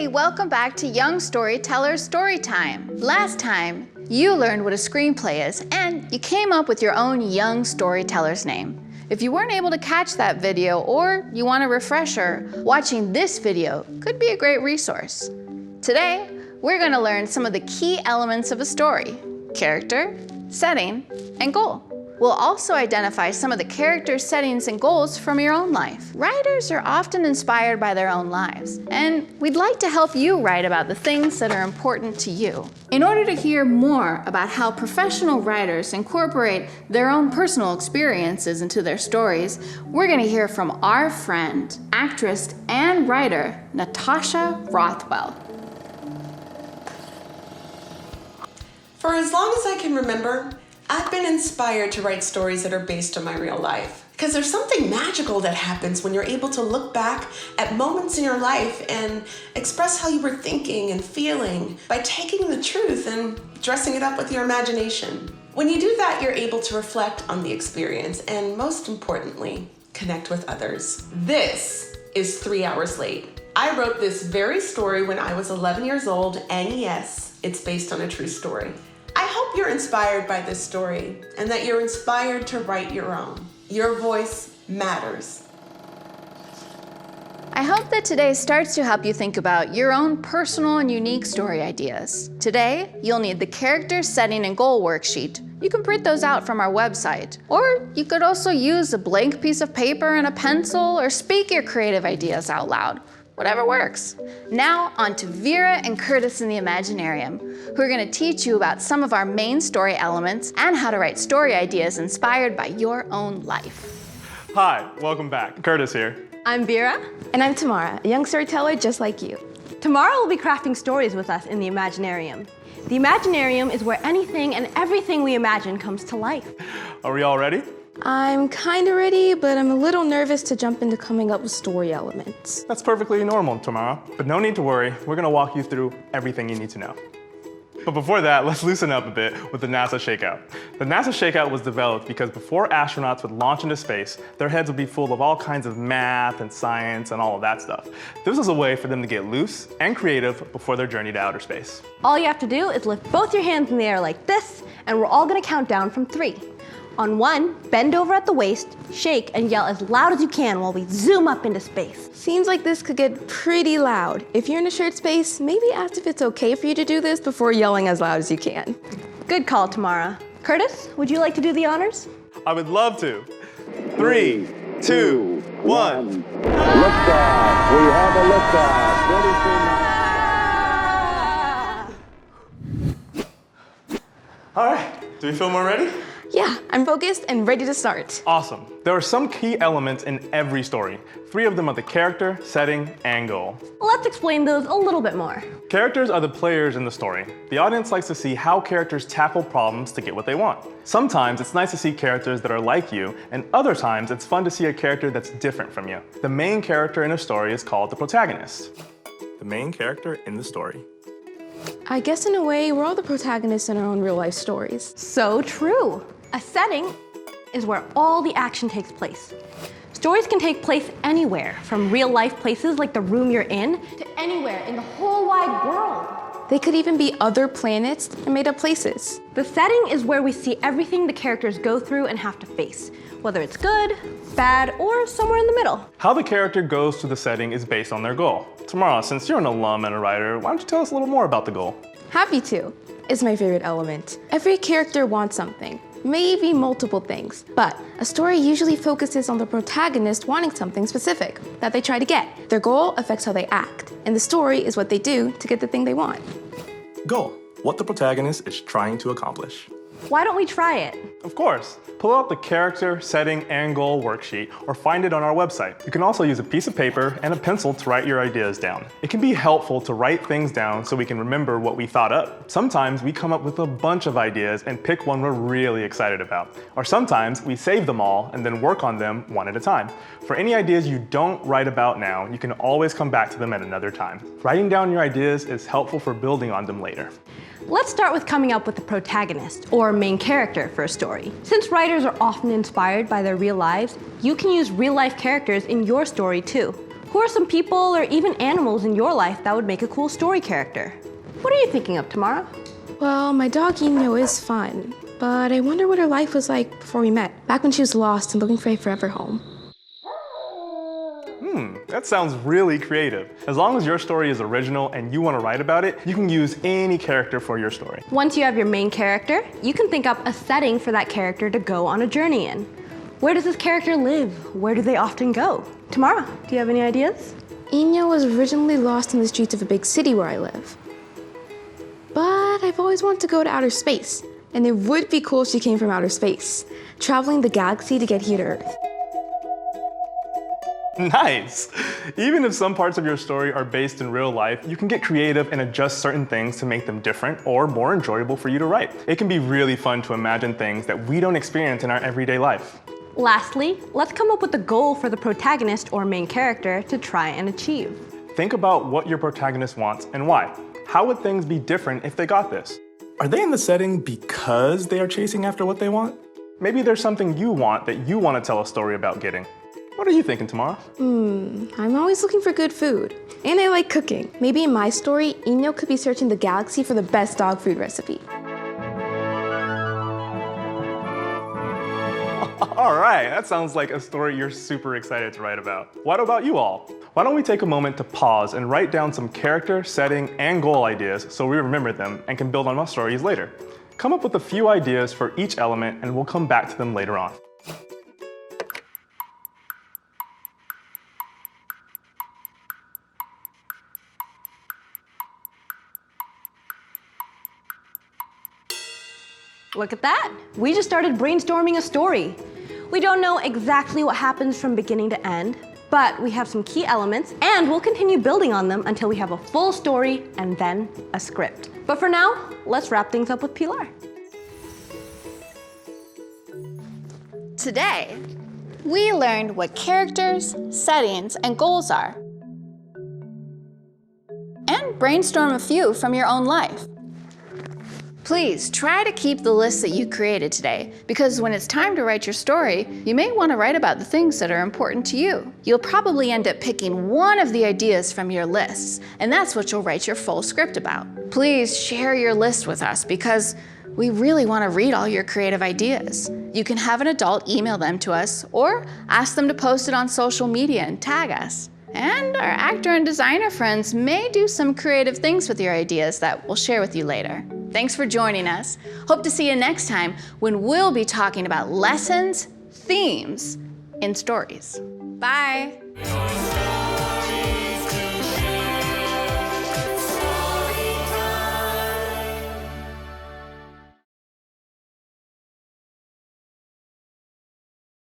Hey, welcome back to Young Storytellers Storytime. Last time, you learned what a screenplay is, and you came up with your own Young Storyteller's name. If you weren't able to catch that video, or you want a refresher, watching this video could be a great resource. Today, we're going to learn some of the key elements of a story: character, setting, and goal. We'll also identify some of the character settings and goals from your own life. Writers are often inspired by their own lives, and we'd like to help you write about the things that are important to you. In order to hear more about how professional writers incorporate their own personal experiences into their stories, we're going to hear from our friend, actress, and writer, Natasha Rothwell. For as long as I can remember, I've been inspired to write stories that are based on my real life. Because there's something magical that happens when you're able to look back at moments in your life and express how you were thinking and feeling by taking the truth and dressing it up with your imagination. When you do that, you're able to reflect on the experience and, most importantly, connect with others. This is 3 Hours Late. I wrote this very story when I was 11 years old, and yes, it's based on a true story. I hope you're inspired by this story and that you're inspired to write your own. Your voice matters. I hope that today starts to help you think about your own personal and unique story ideas. Today, you'll need the character, setting, and goal worksheet. You can print those out from our website. Or you could also use a blank piece of paper and a pencil, or speak your creative ideas out loud. Whatever works. Now on to Vira and Curtis in the Imaginarium, who are going to teach you about some of our main story elements and how to write story ideas inspired by your own life. Hi, welcome back. Curtis here. I'm Vira. And I'm Tamara, a young storyteller just like you. Tomorrow we'll be crafting stories with us in the Imaginarium. The Imaginarium is where anything and everything we imagine comes to life. Are we all ready? I'm kinda ready, but I'm a little nervous to jump into coming up with story elements. That's perfectly normal, Tamara. But no need to worry, we're gonna walk you through everything you need to know. But before that, let's loosen up a bit with the NASA Shakeout. The NASA Shakeout was developed because before astronauts would launch into space, their heads would be full of all kinds of math and science and all of that stuff. This was a way for them to get loose and creative before their journey to outer space. All you have to do is lift both your hands in the air like this, and we're all gonna count down from 3. On 1, bend over at the waist, shake, and yell as loud as you can while we zoom up into space. Seems like this could get pretty loud. If you're in a shared space, maybe ask if it's okay for you to do this before yelling as loud as you can. Good call, Tamara. Curtis, would you like to do the honors? I would love to. 3, 2, 1. Liftoff. We have a liftoff. Very soon. All right, do we feel more ready? Yeah, I'm focused and ready to start. Awesome. There are some key elements in every story. 3 of them are the character, setting, and goal. Let's explain those a little bit more. Characters are the players in the story. The audience likes to see how characters tackle problems to get what they want. Sometimes it's nice to see characters that are like you, and other times it's fun to see a character that's different from you. The main character in a story is called the protagonist. The main character in the story. I guess in a way, we're all the protagonists in our own real life stories. So true. A setting is where all the action takes place. Stories can take place anywhere, from real life places like the room you're in, to anywhere in the whole wide world. They could even be other planets and made up places. The setting is where we see everything the characters go through and have to face, whether it's good, bad, or somewhere in the middle. How the character goes to the setting is based on their goal. Tamara, since you're an alum and a writer, why don't you tell us a little more about the goal? Happy to. It's my favorite element. Every character wants something. Maybe multiple things, but a story usually focuses on the protagonist wanting something specific that they try to get. Their goal affects how they act, and the story is what they do to get the thing they want. Goal. What the protagonist is trying to accomplish. Why don't we try it? Of course. Pull out the character, setting, and goal worksheet or find it on our website. You can also use a piece of paper and a pencil to write your ideas down. It can be helpful to write things down so we can remember what we thought up. Sometimes we come up with a bunch of ideas and pick one we're really excited about. Or sometimes we save them all and then work on them one at a time. For any ideas you don't write about now, you can always come back to them at another time. Writing down your ideas is helpful for building on them later. Let's start with coming up with the protagonist, or main character, for a story. Since writers are often inspired by their real lives, you can use real-life characters in your story too. Who Who are some people or even animals in your life that would make a cool story character? What are you thinking of, Tamara? Well, my dog Eno is fun, but I wonder what her life was like before we met, back when she was lost and looking for a forever home. That sounds really creative. As long as your story is original and you want to write about it, you can use any character for your story. Once you have your main character, you can think up a setting for that character to go on a journey in. Where does this character live? Where do they often go? Tamara, do you have any ideas? Eno was originally lost in the streets of a big city where I live. But I've always wanted to go to outer space, and it would be cool if she came from outer space, traveling the galaxy to get here to Earth. Nice! Even if some parts of your story are based in real life, you can get creative and adjust certain things to make them different or more enjoyable for you to write. It can be really fun to imagine things that we don't experience in our everyday life. Lastly, let's come up with a goal for the protagonist or main character to try and achieve. Think about what your protagonist wants and why. How would things be different if they got this? Are they in the setting because they are chasing after what they want? Maybe there's something you want that you want to tell a story about getting. What are you thinking, Tamara? I'm always looking for good food, and I like cooking. Maybe in my story, Eno could be searching the galaxy for the best dog food recipe. All right, that sounds like a story you're super excited to write about. What about you all? Why don't we take a moment to pause and write down some character, setting, and goal ideas so we remember them and can build on our stories later. Come up with a few ideas for each element and we'll come back to them later on. Look at that! We just started brainstorming a story. We don't know exactly what happens from beginning to end, but we have some key elements and we'll continue building on them until we have a full story and then a script. But for now, let's wrap things up with Pilar. Today, we learned what characters, settings, and goals are. And brainstorm a few from your own life. Please try to keep the list that you created today, because when it's time to write your story, you may want to write about the things that are important to you. You'll probably end up picking one of the ideas from your lists, and that's what you'll write your full script about. Please share your list with us, because we really want to read all your creative ideas. You can have an adult email them to us, or ask them to post it on social media and tag us. And our actor and designer friends may do some creative things with your ideas that we'll share with you later. Thanks for joining us. Hope to see you next time when we'll be talking about lessons, themes, and stories. Bye.